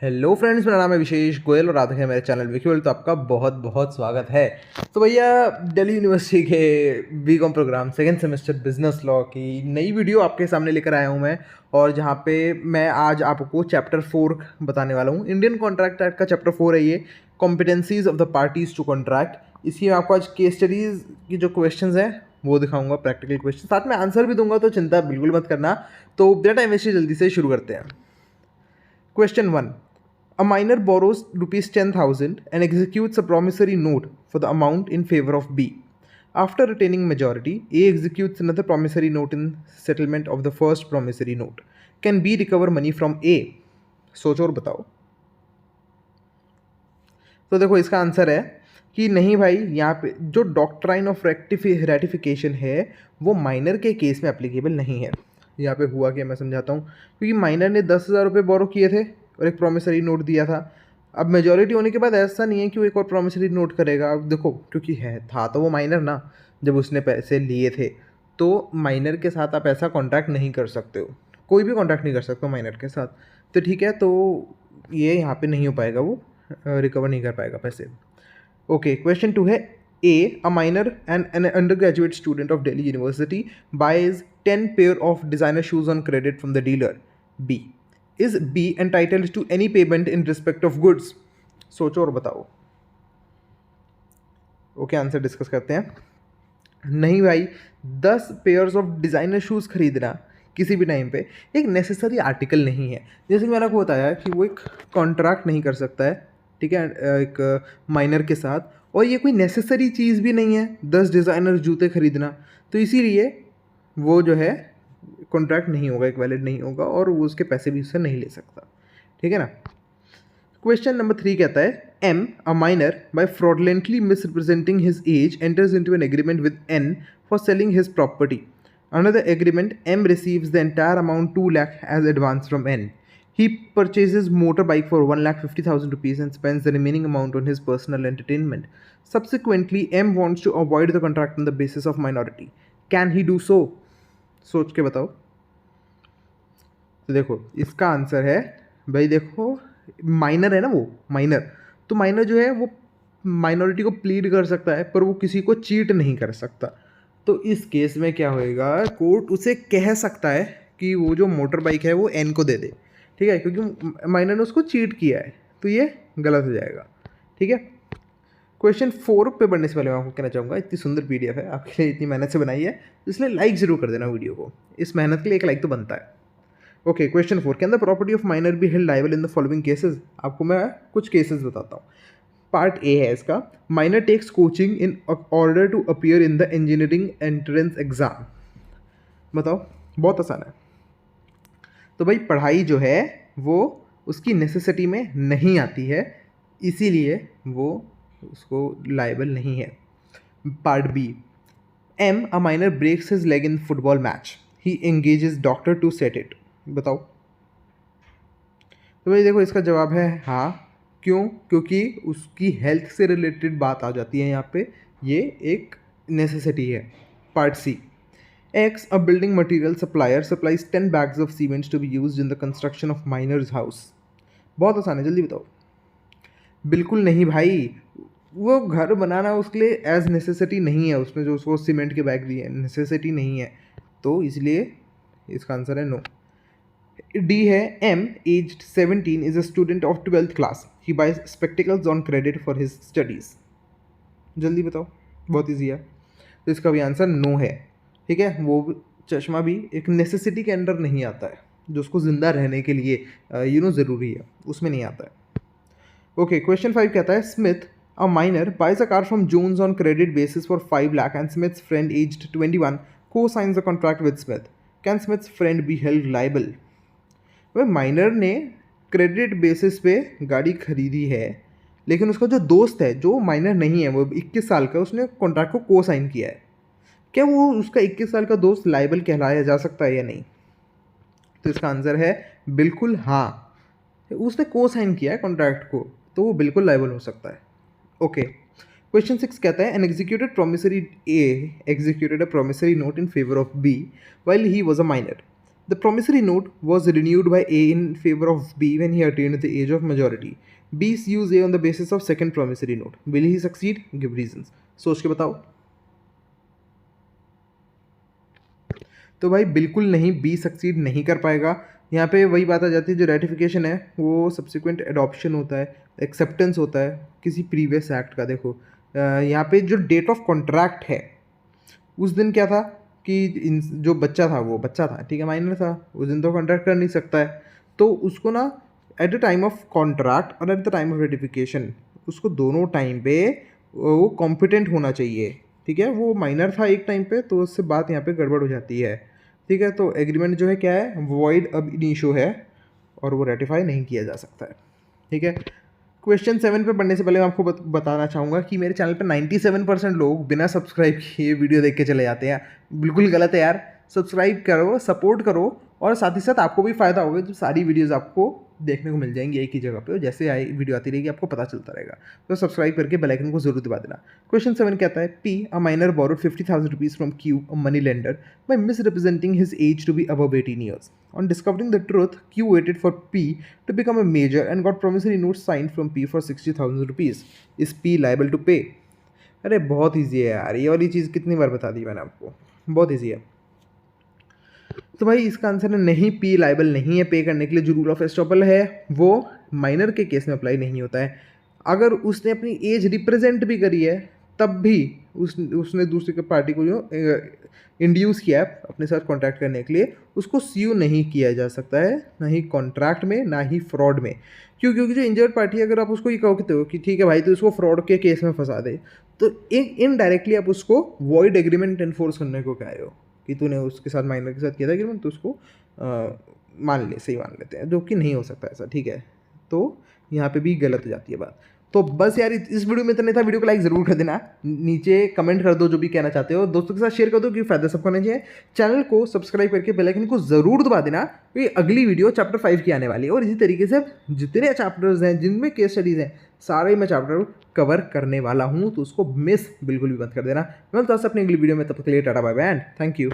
Hello friends, मेरा नाम है विशेष गोयल और आते हैं मेरे चैनल विक्यूल। तो आपका बहुत बहुत स्वागत है। तो भैया, दिल्ली यूनिवर्सिटी के BCom programme second semester business law की नई वीडियो आपके सामने लेकर आया हूं मैं। और जहां पे मैं आज आपको चैप्टर 4 बताने वाला हूं। इंडियन कॉन्ट्रैक्ट एक्ट का चैप्टर 4 है ये, competencies of the parties to contract. इसकी मैं आपको आज केस स्टडीज़ की जो क्वेश्चन हैं वो दिखाऊंगा, प्रैक्टिकल क्वेश्चन, साथ में आंसर भी दूंगा, तो चिंता बिल्कुल मत करना। तो बिना टाइम वेस्ट जल्दी से शुरू करते हैं। Question 1, a minor borrows rupees 10,000 and executes a promissory note for the amount in favor of B. After retaining majority, A executes another promissory note in settlement of the first promissory note. Can B recover money from A? सोचो और बताओ। तो देखो, इसका answer है कि नहीं भाई, यहाँ पे जो डॉक्ट्राइन ऑफ रेटिफिकेशन है वो माइनर के केस में एप्लीकेबल नहीं है। यहाँ पे हुआ क्या, मैं समझाता हूँ। क्योंकि माइनर ने 10,000 रुपये बोरो किए थे और एक प्रॉमिसरी नोट दिया था। अब मेजॉरिटी होने के बाद ऐसा नहीं है कि वो एक और प्रॉमिसरी नोट करेगा। अब देखो, क्योंकि था तो वो माइनर ना, जब उसने पैसे लिए थे, तो माइनर के साथ आप ऐसा कॉन्ट्रैक्ट नहीं कर सकते हो। कोई भी कॉन्ट्रैक्ट नहीं कर सकते हो माइनर के साथ। तो ठीक है, तो ये यहाँ पे नहीं हो पाएगा, वो रिकवर नहीं कर पाएगा पैसे। ओके, क्वेश्चन 2 है, A minor and an undergraduate student of Delhi University buys 10 pair of designer shoes on credit from the dealer B. Is B entitled to any payment in respect of goods? सोचो और बताओ। Okay, answer discuss करते हैं। नहीं भाई, 10 pairs of designer shoes खरीदना किसी भी टाइम पे एक नेसेसरी आर्टिकल नहीं है। जैसे कि मैंने आपको बताया कि वो एक कॉन्ट्रैक्ट नहीं कर सकता है, ठीक है, एक माइनर के साथ। और ये कोई नेसेसरी चीज़ भी नहीं है 10 डिज़ाइनर जूते खरीदना। तो इसीलिए वो जो है कॉन्ट्रैक्ट नहीं होगा, एक वैलिड नहीं होगा, और वो उसके पैसे भी उससे नहीं ले सकता। ठीक है ना। क्वेश्चन नंबर 3 कहता है, M, a minor, by fraudulently misrepresenting his age, enters into an agreement with N for selling his property. Under the agreement, M receives the entire amount 2 lakh as advance from N. He purchases motorbike for 1,50,000 rupees and spends the remaining amount on his personal entertainment. Subsequently, M wants to avoid the contract on the basis of minority. Can he do so? सोच के बताओ। तो देखो, इसका answer है भाई, देखो, minor है ना वो, माइनर, तो माइनर जो है वो माइनॉरिटी को प्लीड कर सकता है, पर वो किसी को चीट नहीं कर सकता। तो इस केस में क्या होएगा, कोर्ट उसे कह सकता है कि वो जो मोटर बाइक है वो एन को दे दे, ठीक है, क्योंकि माइनर ने उसको चीट किया है, तो ये गलत हो जाएगा। ठीक है। क्वेश्चन 4 पे बढ़ने से पहले मैं आपको कहना चाहूँगा, इतनी सुंदर पीडीएफ है, आपके लिए इतनी मेहनत से बनाई है, इसलिए लाइक ज़रूर कर देना वीडियो को। इस मेहनत के लिए एक लाइक तो बनता है। Okay, question 4, can the property of minor be held liable in the following cases? आपको मैं कुछ केसेस बताता हूँ। पार्ट ए है इसका, minor takes coaching in order to appear in the engineering entrance exam. बताओ, बहुत आसान है। तो भाई, पढ़ाई जो है वो उसकी नेसेसिटी में नहीं आती है, इसीलिए वो उसको लायबल नहीं है। Part B, M, a minor breaks his leg in football match, he engages doctor to set it. बताओ। तो भाई देखो, इसका जवाब है हाँ। क्यों? क्योंकि उसकी हेल्थ से रिलेटेड बात आ जाती है यहाँ पे, ये एक नेसेसिटी है। Part C, X, a building material supplier, supplies 10 bags of cements to be used in the construction of minors house. बहुत आसान है, जल्दी बताओ। बिल्कुल नहीं भाई, वो घर बनाना उसके लिए एज नेसेसिटी नहीं है, उसमें जो उसको सीमेंट के बैग दिए नेसेसिटी नहीं है, तो इसलिए इसका आंसर है नो। डी है, M, aged 17, is a student of 12th class, he buys spectacles on credit for his studies. जल्दी बताओ, बहुत ईजी है, तो इसका भी आंसर नो है। ठीक है, वो चश्मा भी एक नेसेसिटी के अंडर नहीं आता है, जो उसको ज़िंदा रहने के लिए ज़रूरी है, उसमें नहीं आता है। ओके, क्वेश्चन 5 कहता है, Smith, a minor, buys a car from Jones on credit basis for 5 lakh and Smith's friend aged 21 को signs the contract with Smith. Can Smith's friend be held liable? वह माइनर ने credit basis पे गाड़ी खरीदी है, लेकिन उसका जो दोस्त है, जो माइनर नहीं है, वो 21 साल का, उसने कॉन्ट्रैक्ट को को साइन किया है। क्या वो उसका 21 साल का दोस्त लाइबल कहलाया जा सकता है या नहीं? तो इसका आंसर है बिल्कुल हाँ। उसने को साइन किया है कॉन्ट्रैक्ट को, तो वो बिल्कुल लाइबल हो सकता है। ओके, क्वेश्चन 6 कहता है, an executed promissory A executed a promissory note in favour of B while he was a minor. The promissory note was renewed by A in favor of B when he attained the age of majority. B sues A on the basis of second promissory note. Will he succeed? Give reasons. सोच के बताओ. तो भाई बिल्कुल नहीं, B succeed नहीं कर पाएगा. यहाँ पे वही बात आ जाती है, जो रेटिफिकेशन है वो सब्सिक्वेंट एडॉप्शन होता है, एक्सेप्टेंस होता है किसी प्रीवियस एक्ट का. देखो यहाँ पे जो डेट ऑफ कॉन्ट्रैक्ट है उस दिन क्या था कि जो बच्चा था वो बच्चा था, ठीक है, माइनर था, उस दिन तो कॉन्ट्रैक्ट कर नहीं सकता है. तो उसको ना at the time of contract और at the time of ratification उसको दोनों टाइम पे वो कॉम्पिटेंट होना चाहिए. ठीक है, वो माइनर था एक टाइम पे, तो उससे बात यहाँ पे गड़बड़ हो जाती है. ठीक है, तो एग्रीमेंट जो है क्या है, वॉइड अब इनिशियो है और वो रेटिफाई नहीं किया जा सकता है. ठीक है, क्वेश्चन 7 पे पढ़ने से पहले मैं आपको बताना चाहूँगा कि मेरे चैनल पे 97% लोग बिना सब्सक्राइब किए वीडियो देख के चले जाते हैं. बिल्कुल गलत है यार. सब्सक्राइब करो, सपोर्ट करो, और साथ ही साथ आपको भी फ़ायदा होगा जब सारी वीडियोज़ आपको देखने को मिल जाएंगी एक ही जगह पे, और जैसे आई वीडियो आती रहेगी आपको पता चलता रहेगा. तो सब्सक्राइब करके बेल आइकन को जरूर दबा देना. क्वेश्चन 7 कहता है, P a minor borrowed 50,000 rupees from Q a money lender by misrepresenting his age to be above 18 years. On discovering the truth, Q waited for P to become a major and got promissory notes signed from P for 60,000 rupees. Is P liable to pay? अरे बहुत easy है यार, ये वाली चीज़ कितनी बार बता दी मैंने आपको, बहुत ईजी है. तो भाई इसका आंसर है नहीं, पी लाइबल नहीं है पे करने के लिए. जो रूल ऑफ एस्टॉपल है वो माइनर के केस में अप्लाई नहीं होता है. अगर उसने अपनी एज रिप्रेजेंट भी करी है तब भी उसने दूसरी पार्टी को जो इंड्यूस किया है अपने साथ कॉन्ट्रैक्ट करने के लिए, उसको स्यू नहीं किया जा सकता है, ना ही कॉन्ट्रैक्ट में ना ही फ्रॉड में. क्यों? क्योंकि जो इंजर्ड पार्टी है, अगर आप उसको ये कहते हो कि ठीक है भाई तो उसको फ्रॉड के केस में फंसा दे, तो इनडायरेक्टली आप उसको वॉइड एग्रीमेंट एनफोर्स करने को कह रहे हो कि तूने उसके साथ माइनर के साथ किया था एग्रीमेंट, तो उसको मान लेते हैं, जो कि नहीं हो सकता ऐसा. ठीक है, तो यहाँ पे भी गलत हो जाती है बात. तो बस यार इस वीडियो में इतना था. वीडियो को लाइक ज़रूर कर देना, नीचे कमेंट कर दो जो भी कहना चाहते हो, दोस्तों के साथ शेयर कर दो कि फायदा सबको होना चाहिए. चैनल को सब्सक्राइब करके बेल आइकन को ज़रूर दबा देना, क्योंकि अगली वीडियो चैप्टर 5 की आने वाली है. और इसी तरीके से जितने चैप्टर्स हैं जिनमें केस स्टडीज़ हैं सारे मैं चैप्टर कवर करने वाला हूँ, तो उसको मिस बिल्कुल भी मत कर देना. मैं तो अपनी अगली वीडियो में, तब तक के लिए tata bye bye and thank you.